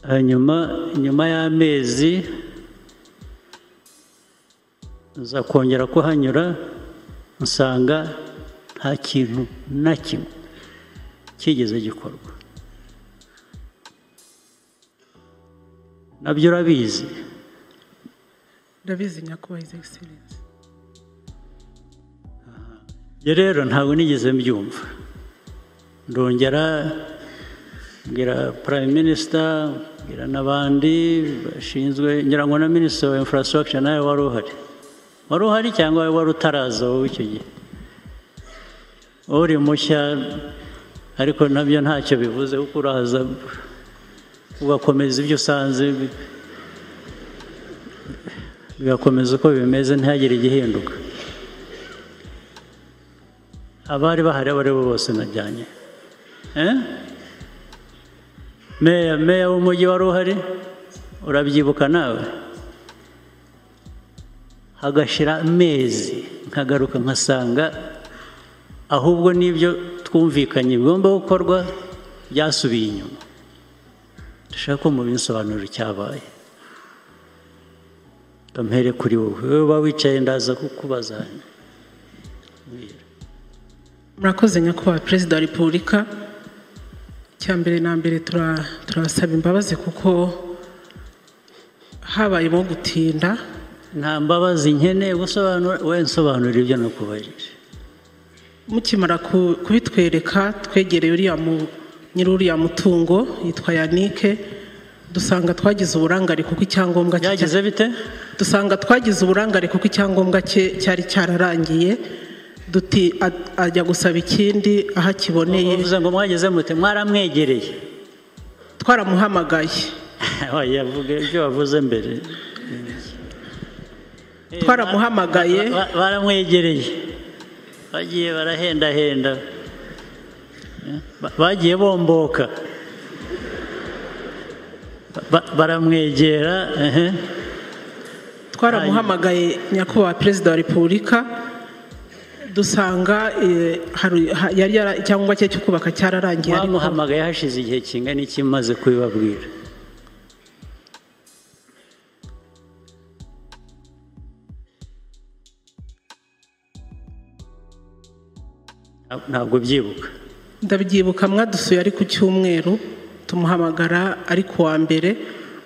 nyuma y'amezi nza kongera kuhanyura nsanga nta kintu na kimwe kigeze gikorwa. Nabyo urabizi. Ndabizi nyakubahwa His Excellency. Rero ntabwo nigeze mbyumva. Ndongera ngira Prime Minister, ngira n'abandi bashinzwe, ngira ngo na Minister wa Infrastructure nawe wari uhari. Wari uhari cyangwa wari utaraza wowe icyo gihe? Uri mushya ariko nabyo ntacyo bivuze kuko uraza ugakomeza ibyo usanze bigakomeza uko bimeze ntihagire igihinduka. Abari bahari abari bose najyanye. Meya w'umujyi wari uhari, urabyibuka nawe? Hagashira amezi nkagaruka nkasanga ahubwo n'ibyo twumvikanye bigomba gukorwa byasubiye inyuma. Ndashaka ko mubinsobanurira icyabaye. Mpere kuri wowe uba wicaye ndaza kukubaza. Murakoze nyakubahwa Perezida wa Repubulika. Cyambere na mbere turasaba imbabazi kuko habayemo gutinda. Nta mbabazi nkeneye gusobanura, we nsobanurira ibyo nakubajije. Mukimara kubitwereka twegereye uriya mutungo yitwa Yannick, dusanga twagize uburangare kuko icyangombwa cyagize bite? Dusanga twagize uburangare kuko icyangombwa cye cyari cyararangiye, duti ajya gusaba ikindi aho akiboneye. Uvuze ngo mwageze mute? Mwaramwegereye? Twaramuhamagaye. Yavuga ibyo wavuze mbere. Twaramuhamagaye. Baramwegereye, bagiye barahendahenda, bagiye bomboka, baramwegera. Twaramuhamagaye nyakubahwa Perezida wa Repubulika, dusanga icyangombwa cye cyo kubaka cyararangiye. Bamuhamagaye hashize igihe kingana iki maze kubibabwira? Ntabwo byibuka. Ndabyibuka mwadusuye ari ku cyumweru, tumuhamagara ari kuwa mbere,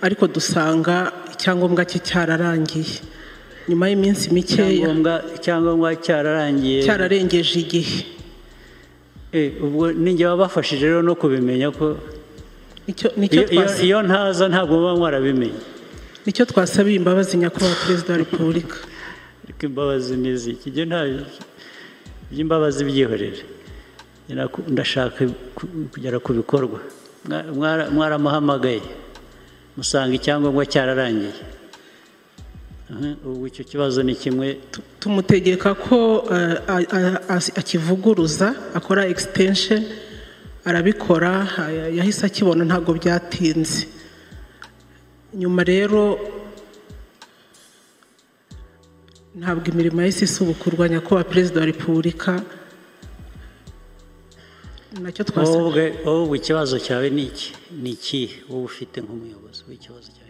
ariko dusanga icyangombwa cye cyararangiye. Nyuma y'iminsi mikeya icyangombwa cyararangiye, cyararengeje igihe. Ubwo ninjye wabafashije rero no kubimenya ko iyo ntaza ntabwo muba mwarabimenye. Nicyo twasabiye imbabazi nyakubahwa Perezida wa Repubulika. Ariko imbabazi n'iziki? Njye nta by'imbabazi byihorere. Ndashaka kugera ku bikorwa. Mwaramuhamagaye musanga icyangombwa cyararangiye. Ubu icyo kibazo ni kimwe. Tumutegeka ko akivuguruza, akora extension, arabikora, yahise akibona, ntabwo byatinze. Nyuma rero ntabwo imirimo yahise isubukurwa nyakubahwa Perezida wa Repubulika. Nacyo twasabye. Wowe ikibazo cyawe ni iki? Ni iki wowe ufite nk'umuyobozi w'ikibazo cyawe?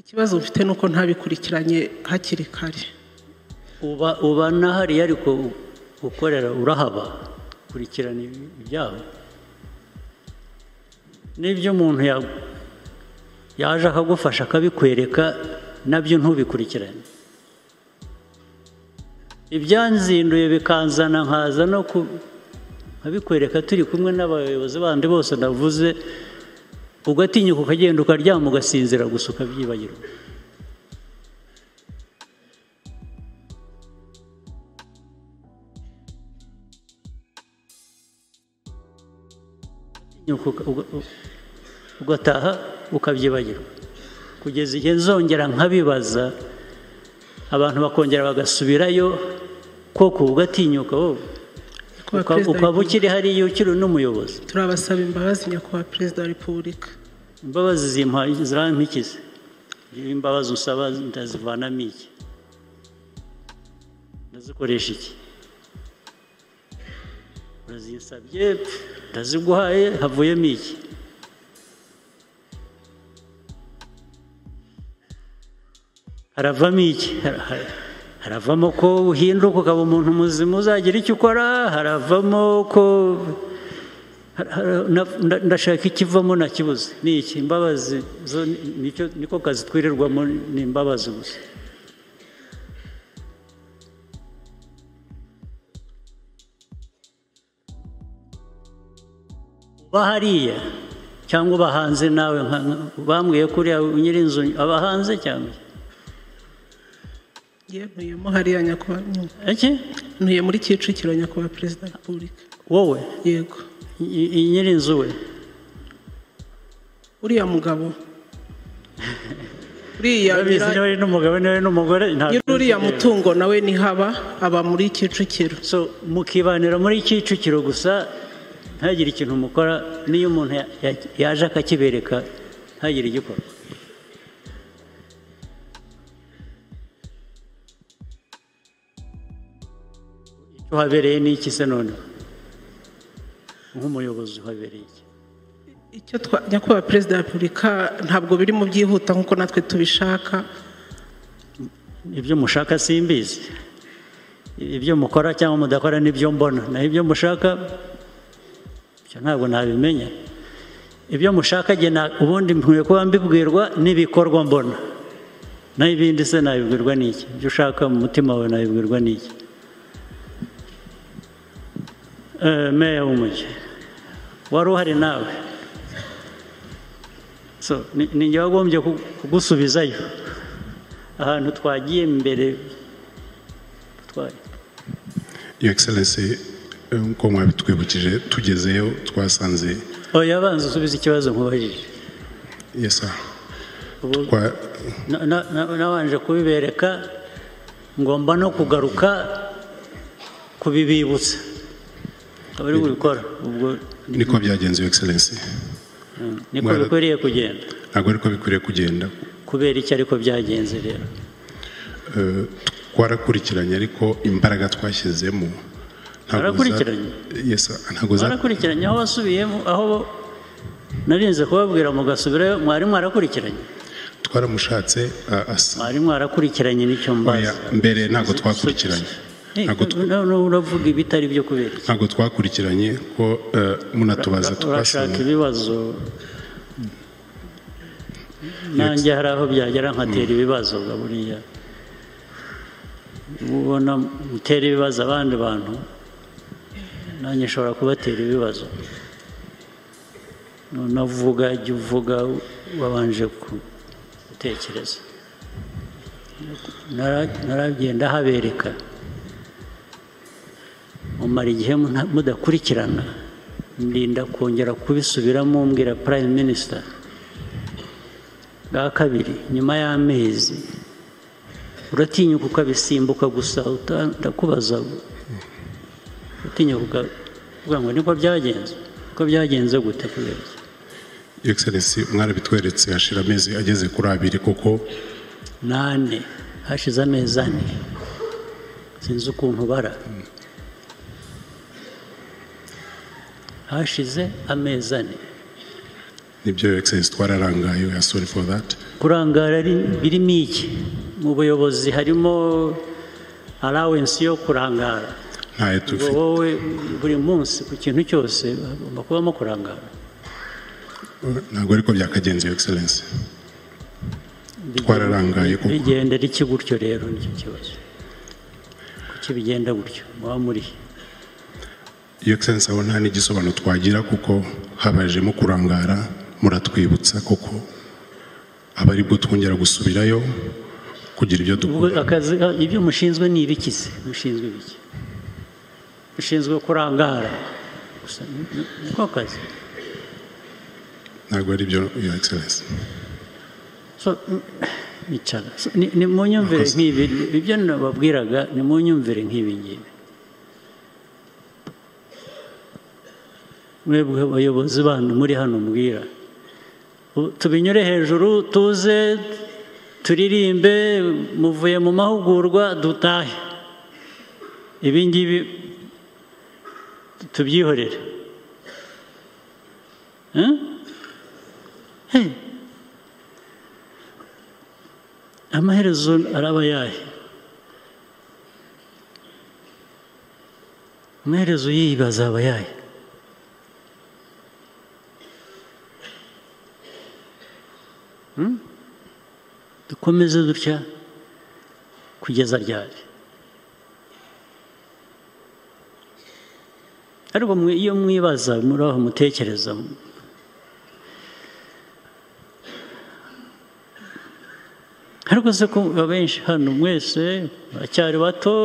Ikibazo mfite nuko ntabikurikiranye hakiri kare. Uba nahari ariko ukorera urahaba kurikirana ibyawe. N'ibyo umuntu yaje akagufasha akabikwereka nabyo ntubikurikirane. Ibyanzinduye bikanzana nkaza no nkabikwereka turi kumwe n'abayobozi bandi bose navuze, ugatinyuka ukagenda ukaryama ugasinzira gusa ukabyibagirwa. Ugataha ukabyibagirwa kugeza igihe nzongera nkabibaza, abantu bakongera bagasubirayo, koko ugatinyuka wowe ukaba ukiri hariya ukiri n'umuyobozi. Turabasaba imbabazi nyakubahwa Perezida wa Repubulika. Imbabazi zirampikize? Imbabazi usaba ndazivanamo iki? Ndazikoresha iki? Urazinsabye, ndaziguhaye, havuyemo iki? haravamo iki? Haravamo ko uhinduka ukaba umuntu muzima uzagira icyo ukora, haravamo ko ndashaka ikivamo nakibuze. Ni iki? Imbabazi zo niko kazi twirirwamo, ni imbabazi gusa. Bahariya cyangwa bahanze nawe bambwiye kuriya nyiri inzu abahanze cyangwa ntuyemo hariya nyakubahwa. iki? Ntuye muri Kicukiro nyakubahwa Perezida wa Repubulika. Wowe? Yego. Nyiri inzu we? Uriya mugabo uriya niwe n'umugabo niwe n'umugore. uriya mutungo nawe ni haba aba muri Kicukiro. So mukibanira muri Kicukiro gusa, ntagire ikintu mukora. Niyo umuntu yaje akakibereka ntagire igikorwa. Icyo habereye ni iki se noneho nk'umuyobozi uhabereye iki? Icyo nyakubahwa Perezida wa Repubulika, ntabwo biri mu byihuta nk'uko natwe tubishaka. Ibyo mushaka simbizi, ibyo mukora cyangwa mudakora nibyo mbona, naho ibyo mushaka ntabwo nabimenya. Ibyo mushaka ubundi nkwiye kuba mbibwirwa n'ibikorwa mbona, naho ibindi se nabibwirwa n'iki? Ibyo ushaka mu mutima wawe nabibwirwa n'iki? Meya w'umujyi wari uhari nawe, ni njye wagombye kugusubizayo ahantu twagiye mbere. Your Excellency, uko mwabitwibukije tugezeyo twasanze. Yabanza usubiza ikibazo nkubajije. Yes sir. Nabanje kubibereka, ngomba no kugaruka kubibibutsa abari kubikora. Ubwo niko byagenze Your Excellency. Niko bikwiriye kugenda. Ntabwo ariko bikwiriye kugenda. Kubera iki ariko byagenze rero? Twarakurikiranye ariko imbaraga twashyizemo Barakurikiranye? Yes sir. Barakurikiranye aho wasubiyemo, aho narinze kubabwira mugasubirayo, mwari mwarakurikiranye? Twaramushatse mwari mwarakurikiranye nicyo mbaza. Mbere ntabwo twakurikiranye. Uravuga ibitari byo kubera iki? Ntabwo twakurikiranye ko munatubaza urashaka ibibazo. Nanjye hari aho byagera nkatera ibibazo buriya. Ubona mutera ibibazo abandi bantu, nanjye nshobora kubatera ibibazo. Navuga jya uvuga wabanje gutekereza. Naragenda habereka, mumara igihe mudakurikirana, ndinda kongera kubisubiramo mbwira Prime Minister bwa kabiri nyuma y'amezi. Uratinyuka ukabisimbuka gusa, ndakubaza utinyuka uvuga ngo niko byagenze. Ko byagenze gute kubera iki? Your Excellency, mwarabitweretse hashira amezi ageze kuri 2 koko. 8 hashize amezi 4, sinzi ukuntu bara. Hashize amezi 4. Nibyo Your Excellency, twararangaye. We are sorry for that. Kurangara birimo iki? Mu buyobozi harimo allowance yo kurangara. Ntaye tufite. Wowe buri munsi ku kintu cyose ugomba kubamo kurangara. Ntabwo ariko byakagenze Your Excellency. Twararangaye koko. Bigendera iki gutyo rero nicyo kibazo? Kuki bigenda gutyo? Muba muri Your Excellency, aho nta n'igisobanuro twagira kuko habajemo kurangara. Muratwibutsa koko abari bwo twongera gusubirayo kugira ibyo dukora. Akazi ibyo mushinzwe ni ibiki se? Mushinzwe ibiki? Mushinzwe kurangara gusa niko kazi? Ntabwo ari byo Your Excellency. Bicara ni mu nyumvire nk'ibi, ibyo nababwiraga ni mu nyumvire nk'ibi ngibi. Mwebwe abayobozi banyu muri hano mbwira, tubinyure hejuru tuze turirimbe, muvuye mu mahugurwa dutahe, ibi ngibi tubyihorere. amaherezo araba yahe? Amaherezo yibaza aba yahe? Dukomeze dutya kugeza ryari? Ariko iyo mwibaza muri aho mutekereza, ariko se ko abenshi hano mwese bacyari bato,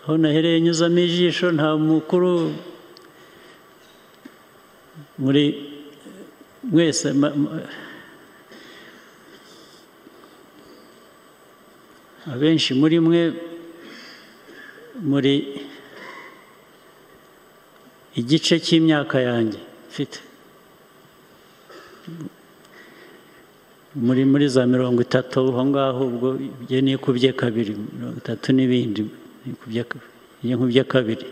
aho nahereye nyuzamo ijisho nta mukuru muri mwese, abenshi muri mwe muri igice cy'imyaka yanjye mfite, muri za 30 aho ngaho, ubwo bye nikubye kabiri, 30 n'ibindi nikubye kabiri,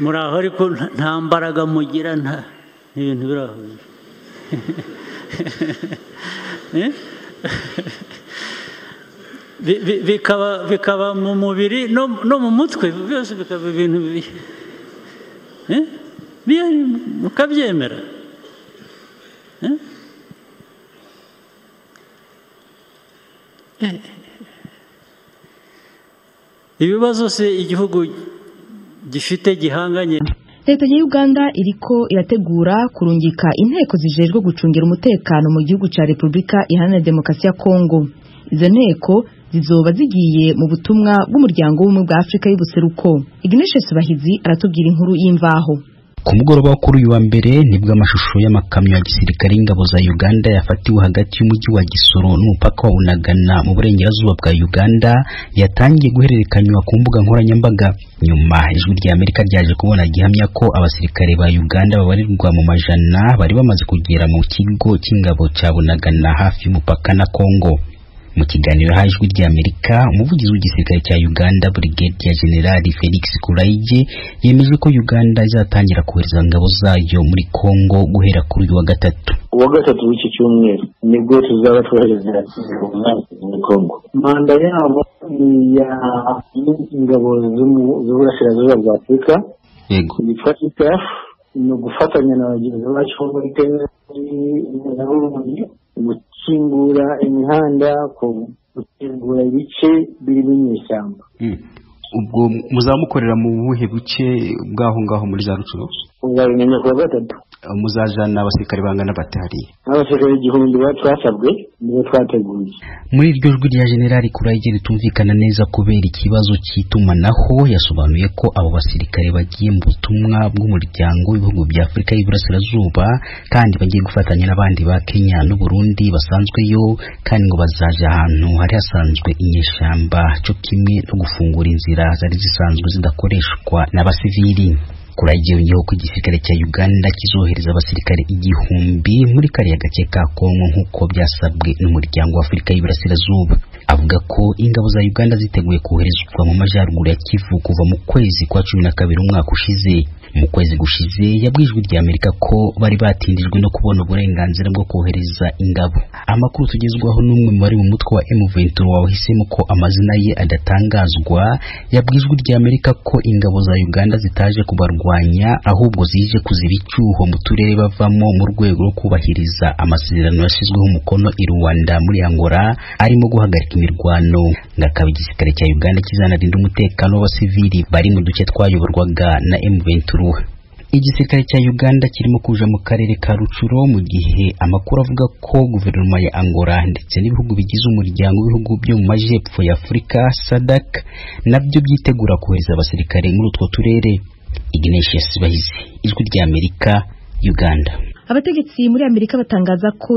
muri aho ariko nta mbaraga mugira, nta ibintu biraho bikaba mu mubiri no mu mutwe, byose bikaba ibintu mukabyemera. Ibibazo se igihugu gifite gihanganye. Leta ya Uganda iriko irategura kurungika inteko zijejwe gucungira umutekano mu gihugu ca Republika Iharanira Demokarasi ya Kongo. Izo nteko zizoba zigiye mu butumwa bw'umuryango w'ubumwe bwa Afrika y'ubuseruko. Ignatius Bahizi aratubwira inkuru y'imvaho. Ku mugoroba wo kuri uyu wa mbere nibwo amashusho y'amakamyo ya gisirikare y'ingabo za Uganda yafatiwe hagati y'umujyi wa Gisoro n'umupaka wa Bunagana mu burengerazuba bwa Uganda yatangiye guhererekanywa ku mbuga nkoranyambaga. Nyuma ijwi rya Amerika ryaje kubona gihamya ko abasirikare ba Uganda babarirwa mu majana bari bamaze kugera mu kigo cy'ingabo cya Bunagana hafi y'umupaka na Kongo. Mu kiganiro hajwe rya Amerika, umuvugizi w'igisirikare cya Uganda Brigadier General Felix Kulaije yemeje ko Uganda izatangira kohereza ingabo zayo muri Kongo guhera kuri uyu wa gatatu. Uwa gatatu w'iki cyumweru nibwo tuzaba twohereza muri Kongo. Manda yabo ya ingabo z'uburasirazuba bwa Afurika, yego, ifatika no gufatanya na bagenzi bacu muri Kenya gukingura imihanda, gukingura ibice birimo inyeshyamba. Ubwo muzamukorera mu buhe buce bwaho ngaho muri za Rucuro? Uzabimenya ku wa gatatu. Muzajana abasirikare bangana batari? Abasirikare 1000 twasabwe nibo twateguye. Muri iryo jwi rya General Kuraige ritumvikana neza kubera ikibazo cy'itumanaho, yasobanuye ko abo basirikare bagiye mu butumwa bw'umuryango w'ibihugu bya Afrika y'Iburasirazuba kandi bagiye gufatanya n'abandi ba Kenya n'u Burundi basanzweyo, kandi ngo bazaje ahantu hari hasanzwe inyeshamba cyo kimwe no gufungura inzira zari zisanzwe zidakoreshwa n'abasivili. Kuraige yongeyeho ko igisirikare cya Uganda kizohereza abasirikare 1000 muri kariya gace ka Kongo nk'uko byasabwe n'umuryango wa Afrika y'Iburasirazuba. Avuga ko ingabo za Uganda ziteguye koherezwa mu majyaruguru ya Kivu kuva mu kwezi kwa 12 umwaka ushize. Mu kwezi gushize yabwijwe rya Amerika ko bari batindijwe no kubona uburenganzira bwo kohereza ingabo. Amakuru tugezwaho n'umwe mu bari mu mutwe wa M23 wahisemo ko amazina ye adatangazwa, yabwijwe rya Amerika ko ingabo za Uganda zitaje kubarwanya ahubwo zije kuziba icyuho mu turere bavamo mu rwego rwo kubahiriza amasezerano yashyizweho umukono i Rwanda muri Angola arimo guhagarika imirwano. Ngakaba igisirikare cya Uganda kizanarinda umutekano w'abasivili bari mu duce twayoborwaga na M23. Igisirikare cya Uganda kirimo kuja mu karere ka Rucuro mu gihe amakuru avuga ko guverinoma ya Angola ndetse n'ibihugu bigize umuryango w'ibihugu byo mu majyepfo ya Afurika SADC nabyo byitegura kohereza abasirikare muri utwo turere. Ignatius Bahizi, ijwi rya Amerika, Uganda. Abategetsi muri Amerika batangaza ko